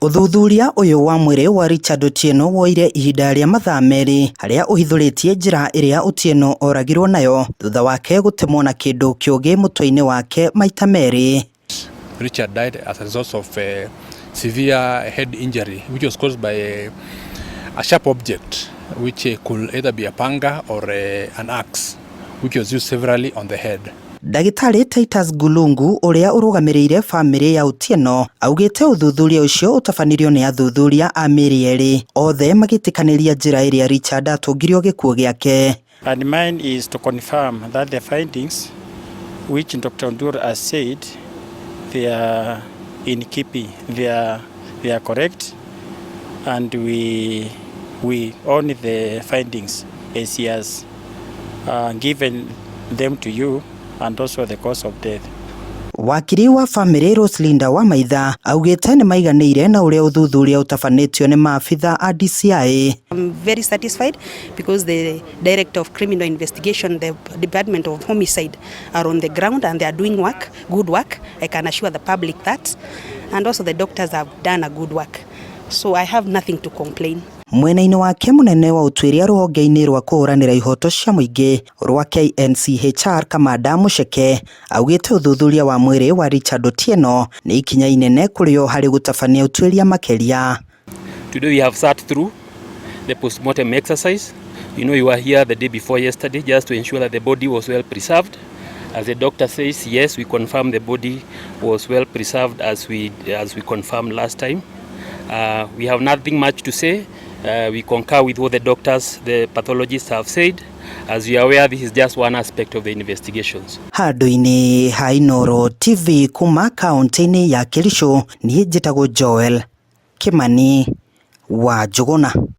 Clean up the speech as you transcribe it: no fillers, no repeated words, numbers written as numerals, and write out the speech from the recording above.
Uthuthuria uyu wa mwiri wa Richard Otieno woire ihinda rĩa mathaa merĩ haria uhithũrĩtie njĩra ĩrĩa Otieno oragirwo nayo thutha wake gutemwo na kĩndũ kĩũgĩ mũtwe-inĩ wake maita merĩ. Richard died as a result of severe head injury which was caused by a sharp object which could either be a panga or an axe which was used severally on the head. Ndagĩtarĩ Titus Gulungu uria urugamirĩire family ya Otieno augĩte uthuthuria ucio utabanirio ni athuthuria a mĩrĩ yerĩ othe magĩtĩkanĩria njĩra ĩrĩa Richard atungirio gĩkuũ gĩake. And mine is to confirm that the findings which Dr. Ondur has said they are in keeping, they are correct, and we own the findings as he has given them to you, and also the cause of death. Wakiri wa family Rosalinda Wamaitha augĩte nĩ maiganĩire na ũrĩa uthuthuria utafanĩtio nĩ maabitha a DCI. I'm very satisfied because the Director of Criminal Investigation, the Department of Homicide are on the ground and they are doing work, good work. I can assure the public that, and also the doctors have done a good work. So I have nothing to complain. Mwena-inĩ wake munene wa utuĩria rũhonge-inĩ rwa kũhũranĩra ihoto cia mũingĩ rwa KNCHR Kamanda Mucheke augĩte uthuthuria wa mwĩrĩ wa Richard Otieno nĩ ikinya inene kũrĩ o harĩ gũtabania utuĩria makĩria. Today we have sat through the postmortem exercise. You were here the day before yesterday just to ensure that the body was well preserved. As the doctor says, yes, we confirm the body was well preserved as we confirmed last time. We have nothing much to say. We concur with what the doctors, the pathologists have said. As you are aware, this is just one aspect of the investigations. Handũ-inĩ ha Inooro TV kuma kaunti-inĩ ya Kericho, niĩ njĩtagwo Joel Kimani wa Njuguna.